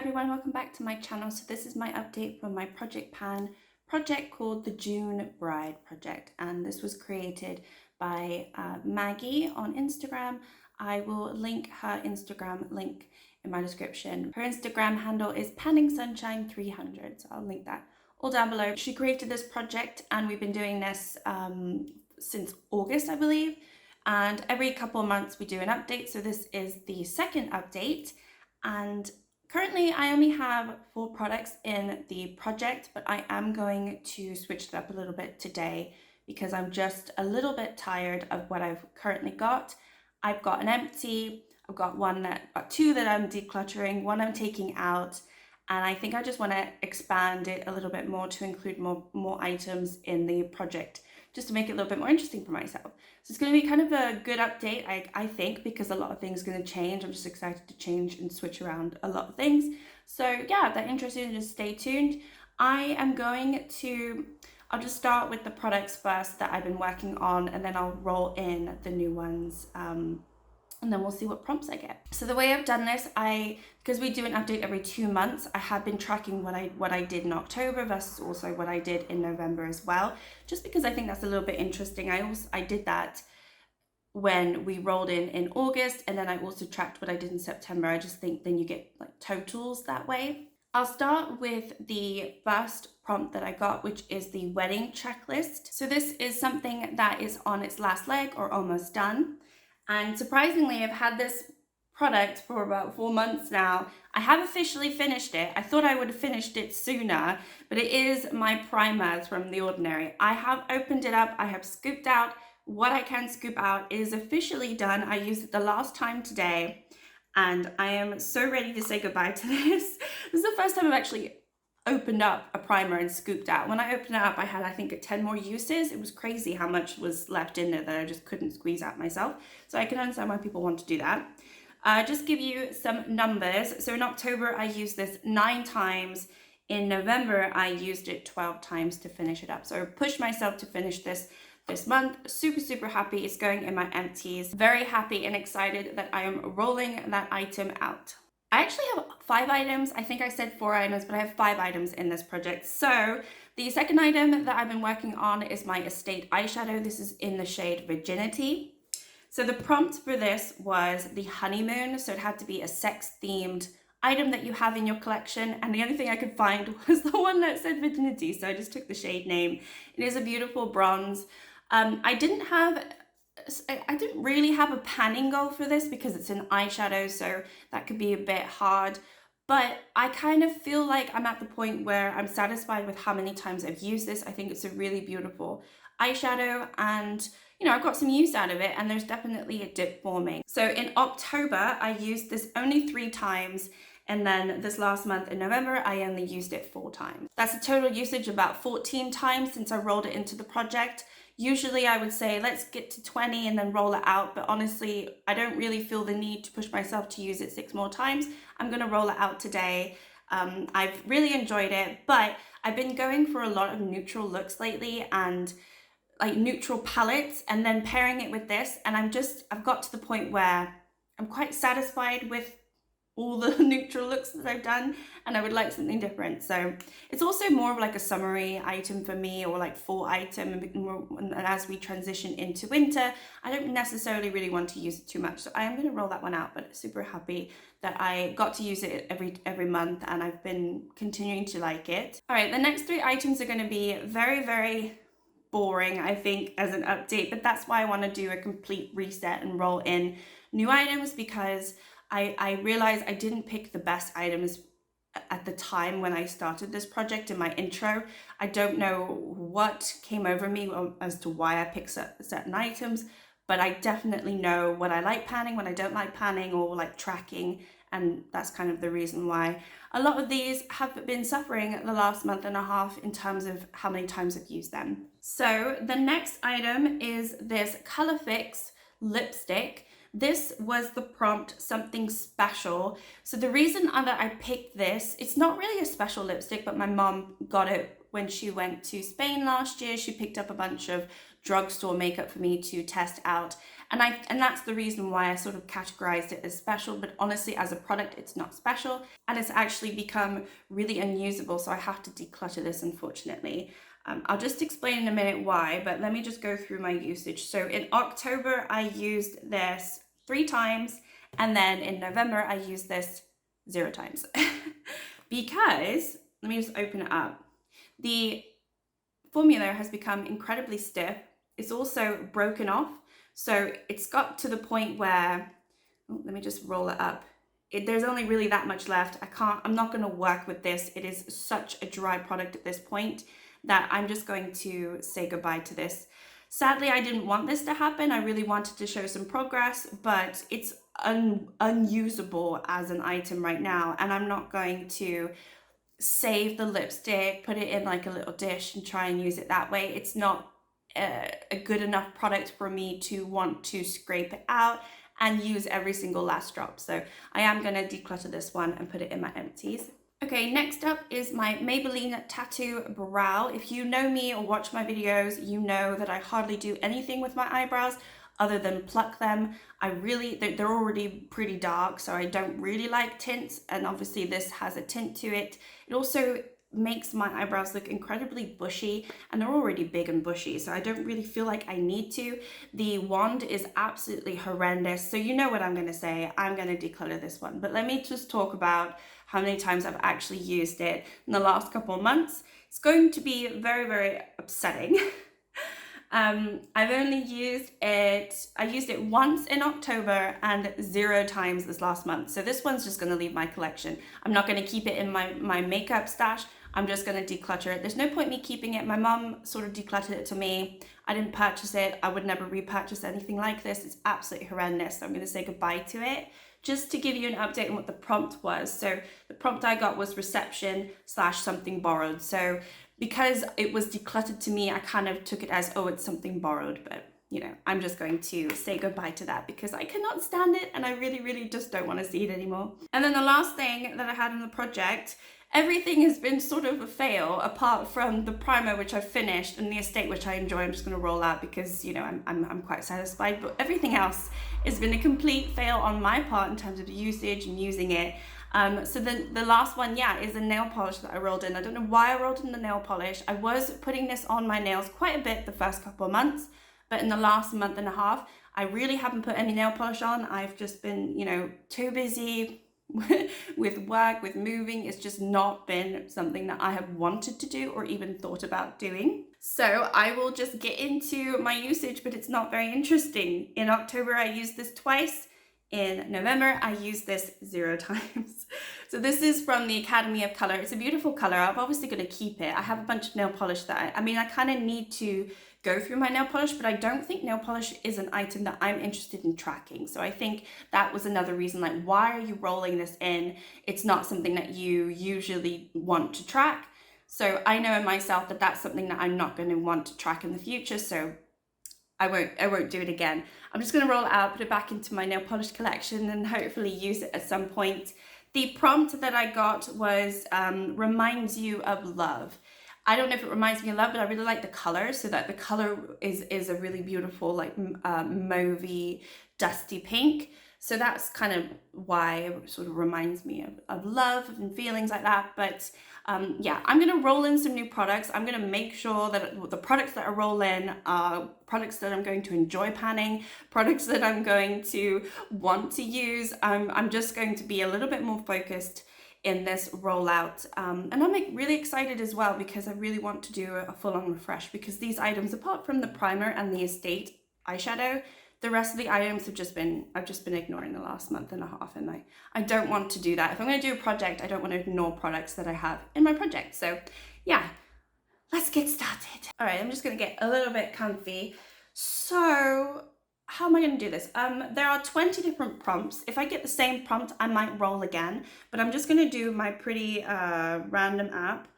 everyone, welcome back to my channel. So this is my update from my Project Pan project called the June Bride project, and this was created by Maggy on Instagram. I will link her Instagram link in my description. Her Instagram handle is panningsunshine300, so I'll link that all down below. She created this project and we've been doing this since August, I believe, and every couple of months we do an update. So this is the second update, and currently I only have 4 products in the project, but I am going to switch it up a little bit today because I'm just a little bit tired of what I've currently got. I've got an empty, I've got two that I'm decluttering, one I'm taking out, and I think I just want to expand it a little bit more to include more items in the project, just to make it a little bit more interesting for myself. So it's going to be kind of a good update, I think, because a lot of things are going to change. I'm just excited to change and switch around a lot of things. So yeah, if that interests you, just stay tuned. I'll just start with the products first that I've been working on, and then I'll roll in the new ones, and then we'll see what prompts I get. So the way I've done this, because we do an update every 2 months, I have been tracking what I did in October versus also what I did in November as well, just because I think that's a little bit interesting. I did that when we rolled in August, and then I also tracked what I did in September. I just think then you get like totals that way. I'll start with the first prompt that I got, which is the wedding checklist. So this is something that is on its last leg or almost done. And surprisingly, I've had this product for about 4 months now. I have officially finished it. I thought I would have finished it sooner, but it is my primer from The Ordinary. I have opened it up. I have scooped out what I can scoop out. It is officially done. I used it the last time today, and I am so ready to say goodbye to this. This is the first time I've actually opened up a primer and scooped out. When I opened it up, I had, I think, 10 more uses. It was crazy how much was left in there that I just couldn't squeeze out myself. So I can understand why people want to do that. Just give you some numbers. So in October, I used this 9 times. In November, I used it 12 times to finish it up. So I pushed myself to finish this month. Super happy. It's going in my empties. Very happy and excited that I am rolling that item out. I actually have 5 items. I think I said 4 items, but I have 5 items in this project. So the second item that I've been working on is my Estate eyeshadow. This is in the shade Virginity. So the prompt for this was the honeymoon. So it had to be a sex themed item that you have in your collection. And the only thing I could find was the one that said Virginity. So I just took the shade name. It is a beautiful bronze. I didn't really have a panning goal for this because it's an eyeshadow, so that could be a bit hard. But I kind of feel like I'm at the point where I'm satisfied with how many times I've used this. I think it's a really beautiful eyeshadow, and you know, I've got some use out of it, and there's definitely a dip forming. So in October, I used this only 3 times. And then this last month in November, I only used it 4 times. That's a total usage of about 14 times since I rolled it into the project. Usually I would say, let's get to 20 and then roll it out. But honestly, I don't really feel the need to push myself to use it 6 more times. I'm gonna roll it out today. I've really enjoyed it, but I've been going for a lot of neutral looks lately and like neutral palettes, and then pairing it with this. And I've got to the point where I'm quite satisfied with all the neutral looks that I've done, and I would like something different. So it's also more of like a summery item for me, or like fall item, and as we transition into winter, I don't necessarily really want to use it too much. So I am going to roll that one out, but super happy that I got to use it every month, and I've been continuing to like it. All right, the next 3 items are going to be very boring, I think, as an update, but that's why I want to do a complete reset and roll in new items, because I realized I didn't pick the best items at the time when I started this project in my intro. I don't know what came over me as to why I picked certain items, but I definitely know what I like panning, what I don't like panning, or like tracking, and that's kind of the reason why a lot of these have been suffering the last month and a half in terms of how many times I've used them. So the next item is this Color Fix lipstick. This was the prompt, something special. So the reason that I picked this, it's not really a special lipstick, but my mom got it when she went to Spain last year. She picked up a bunch of drugstore makeup for me to test out. And that's the reason why I sort of categorized it as special, but honestly as a product it's not special, and it's actually become really unusable, so I have to declutter this, unfortunately. I'll just explain in a minute why, but let me just go through my usage. So in October I used this 3 times, and then in November I used this 0 times. Because, let me just open it up. The formula has become incredibly stiff. It's also broken off. So it's got to the point where, oh, let me just roll it up. There's only really that much left. I'm not gonna work with this. It is such a dry product at this point that I'm just going to say goodbye to this. Sadly, I didn't want this to happen. I really wanted to show some progress, but it's unusable as an item right now. And I'm not going to save the lipstick, put it in like a little dish and try and use it that way. It's not a good enough product for me to want to scrape it out and use every single last drop. So I am going to declutter this one and put it in my empties. Okay, next up is my Maybelline Tattoo Brow. If you know me or watch my videos, you know that I hardly do anything with my eyebrows other than pluck them. They're already pretty dark, so I don't really like tints, and obviously this has a tint to it. It also makes my eyebrows look incredibly bushy, and they're already big and bushy, so I don't really feel like I need to. The wand is absolutely horrendous, so you know what I'm going to say. I'm going to declutter this one, but let me just talk about how many times I've actually used it in the last couple of months. It's going to be very, very upsetting. I've only used it, I used it once in October and 0 times this last month. So this one's just going to leave my collection. I'm not going to keep it in my makeup stash. I'm just going to declutter it. There's no point me keeping it. My mom sort of decluttered it to me. I didn't purchase it. I would never repurchase anything like this. It's absolutely horrendous. So I'm going to say goodbye to it. Just to give you an update on what the prompt was. So the prompt I got was reception / something borrowed. So because it was decluttered to me, I kind of took it as, oh, it's something borrowed, but you know, I'm just going to say goodbye to that because I cannot stand it and I really, really just don't want to see it anymore. And then the last thing that I had in the project, everything has been sort of a fail apart from the primer, which I've finished, and the estate, which I enjoy. I'm just going to roll out because, you know, I'm quite satisfied, but everything else has been a complete fail on my part in terms of usage and using it. So then the last one, yeah, is a nail polish that I rolled in. I don't know why I rolled in the nail polish. I was putting this on my nails quite a bit the first couple of months, but in the last month and a half, I really haven't put any nail polish on. I've just been, you know, too busy with work, with moving. It's just not been something that I have wanted to do or even thought about doing. So I will just get into my usage, but it's not very interesting. In October, I used this twice. In November, I used this 0 times. So this is from the Academy of Color. It's a beautiful color. I'm obviously going to keep it. I have a bunch of nail polish that I mean, I kind of need to go through my nail polish, but I don't think nail polish is an item that I'm interested in tracking. So I think that was another reason, like, why are you rolling this in? It's not something that you usually want to track. So I know in myself that that's something that I'm not going to want to track in the future. So I won't do it again. I'm just going to roll it out, put it back into my nail polish collection and hopefully use it at some point. The prompt that I got was reminds you of love. I don't know if it reminds me of love, but I really like the color. So that the color is a really beautiful, like mauvey, dusty pink. So that's kind of why it sort of reminds me of love and feelings like that. But yeah, I'm going to roll in some new products. I'm going to make sure that the products that I roll in are products that I'm going to enjoy panning, products that I'm going to want to use. I'm just going to be a little bit more focused in this rollout. And I'm really excited as well because I really want to do a full-on refresh, because these items, apart from the primer and the Estate eyeshadow, the rest of the items I've just been ignoring the last month and a half, and I don't want to do that. If I'm going to do a project, I don't want to ignore products that I have in my project. So yeah, let's get started. All right, I'm just going to get a little bit comfy. So how am I going to do this? There are 20 different prompts. If I get the same prompt, I might roll again, but I'm just going to do my pretty random app,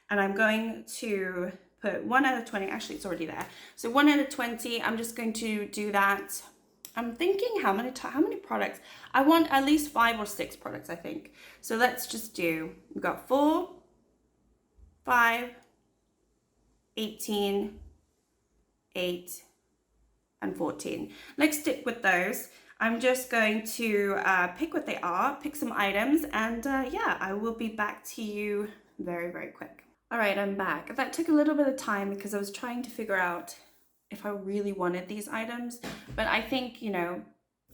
and I'm going to put 1 out of 20, actually it's already there. So 1 out of 20, I'm just going to do that. I'm thinking how many products? I want at least 5 or 6 products, I think. So let's just do, we've got 4, 5, 18, 8, and 14. Let's stick with those. I'm just going to pick what they are, pick some items, and yeah, I will be back to you very, very quick. All right, I'm back. That took a little bit of time because I was trying to figure out if I really wanted these items, but I think, you know,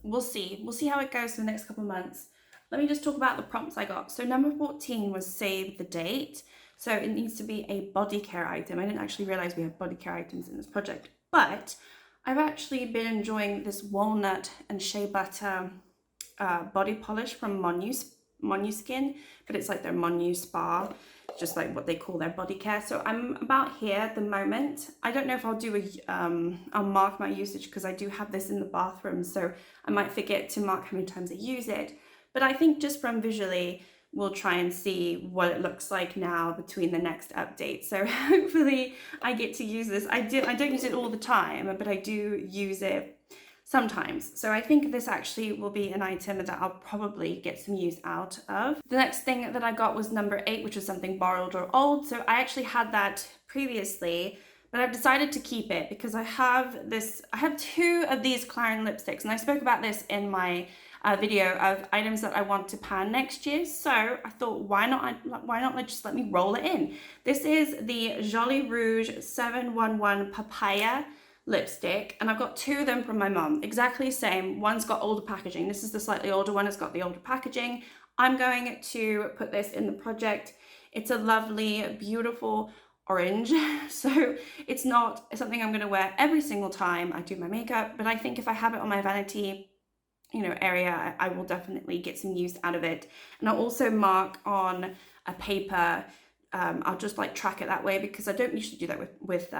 we'll see. We'll see how it goes for the next couple of months. Let me just talk about the prompts I got. So number 14 was save the date. So it needs to be a body care item. I didn't actually realize we had body care items in this project, but I've actually been enjoying this walnut and shea butter body polish from Monu Skin, but it's like their Monu Spa, just like what they call their body care. So I'm about here at the moment. I don't know if I'll do I'll mark my usage because I do have this in the bathroom, so I might forget to mark how many times I use it. But I think just from visually, we'll try and see what it looks like now between the next update. So hopefully I get to use this. I don't use it all the time, but I do use it sometimes. So I think this actually will be an item that I'll probably get some use out of. The next thing that I got was number 8, which was something borrowed or old. So I actually had that previously, but I've decided to keep it because I have 2 of these Clarin lipsticks, and I spoke about this in my video of items that I want to pan next year. So I thought, why not just let me roll it in? This is the Jolly Rouge 711 Papaya lipstick, and I've got 2 of them from my mom, exactly the same. One's got older packaging. This is the slightly older one. It's got the older packaging. I'm going to put this in the project. It's a lovely, beautiful orange, so it's not something I'm going to wear every single time I do my makeup, but I think if I have it on my vanity, you know, area, I will definitely get some use out of it. And I'll also mark on a paper. I'll just like track it that way because I don't usually do that with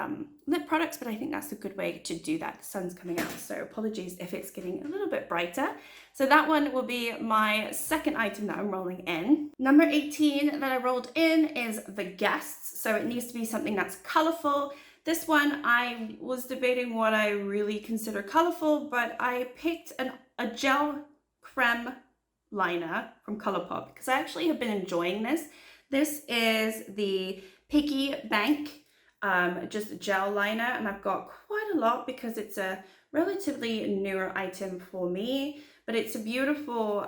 lip products, but I think that's a good way to do that. The sun's coming out, so apologies if it's getting a little bit brighter. So that one will be my second item that I'm rolling in. Number 18 that I rolled in is the Guests. So it needs to be something that's colorful. This one, I was debating what I really consider colorful, but I picked a gel creme liner from Colourpop because I actually have been enjoying this. This is the Piggy Bank just gel liner, and I've got quite a lot because it's a relatively newer item for me, but it's a beautiful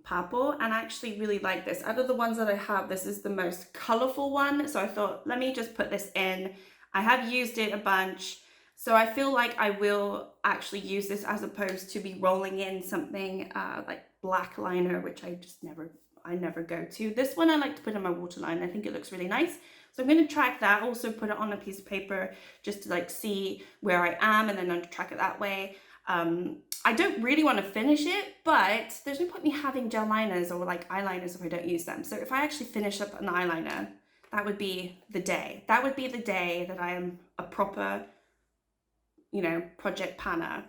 purple, and I actually really like this. Out of the ones that I have, this is the most colorful one, so I thought, let me just put this in. I have used it a bunch, so I feel like I will actually use this as opposed to be rolling in something like black liner, which I never go to. This one I like to put in my waterline. I think it looks really nice. So I'm going to track that, also put it on a piece of paper just to like see where I am, and then I'll track it that way. I don't really want to finish it, but there's no point me having gel liners or like eyeliners if I don't use them. So if I actually finish up an eyeliner, that would be the day. That would be the day that I am a proper, you know, project panner.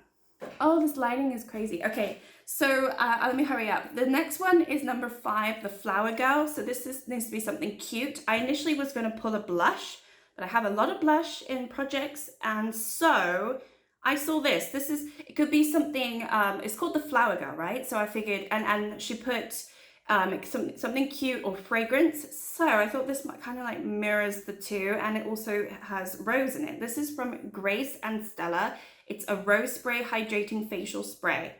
Oh, this lighting is crazy. Okay, so let me hurry up. The next one is number 5, the Flower Girl. So this needs to be something cute. I initially was going to pull a blush, but I have a lot of blush in projects, and so I saw this. It could be something, it's called the Flower Girl, right? So I figured, and she put something cute or fragrance. So I thought this might kind of like mirrors the two, and it also has rose in it. This is from Grace and Stella. It's a rose spray hydrating facial spray,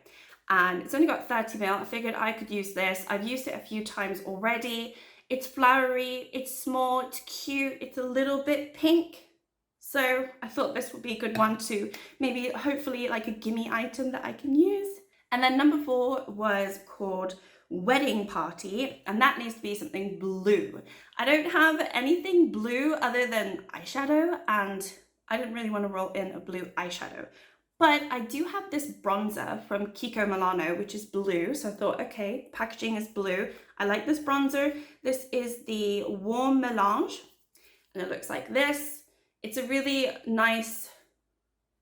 and it's only got 30 ml. I figured I could use this. I've used it a few times already. It's flowery, it's small, it's cute, it's a little bit pink. So I thought this would be a good one to maybe hopefully like a gimme item that I can use. And then number 4 was called Wedding Party, and that needs to be something blue. I don't have anything blue other than eyeshadow, and I didn't really want to roll in a blue eyeshadow. But I do have this bronzer from Kiko Milano, which is blue. So I thought, okay, packaging is blue. I like this bronzer. This is the Warm Melange, and it looks like this. It's a really nice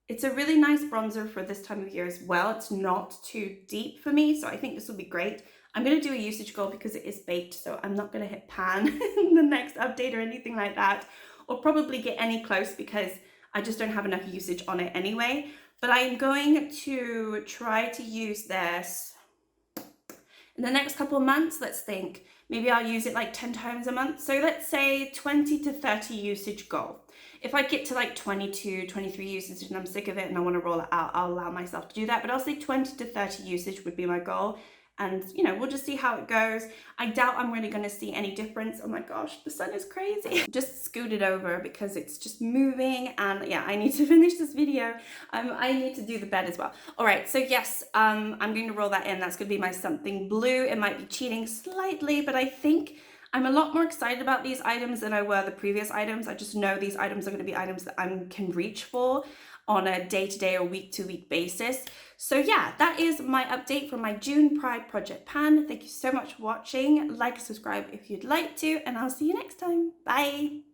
bronzer for this time of year as well. It's not too deep for me, so I think this will be great. I'm going to do a usage goal because it is baked, so I'm not going to hit pan in the next update or anything like that, or probably get any close because I just don't have enough usage on it anyway. But I'm going to try to use this in the next couple of months. Let's think maybe I'll use it like 10 times a month. So let's say 20 to 30 usage goal. If I get to like 22, 23 usage and I'm sick of it and I want to roll it out, I'll allow myself to do that. But I'll say 20 to 30 usage would be my goal. And, you know, we'll just see how it goes. I doubt I'm really going to see any difference. Oh my gosh, the sun is crazy. Just scoot it over because it's just moving. And yeah, I need to finish this video. I need to do the bed as well. All right, so yes, I'm going to roll that in. That's going to be my something blue. It might be cheating slightly, but I think I'm a lot more excited about these items than I were the previous items. I just know these items are going to be items that I can reach for on a day-to-day or week-to-week basis. So yeah, that is my update for my June Pride Project Pan. Thank you so much for watching. Like and subscribe if you'd like to, and I'll see you next time. Bye.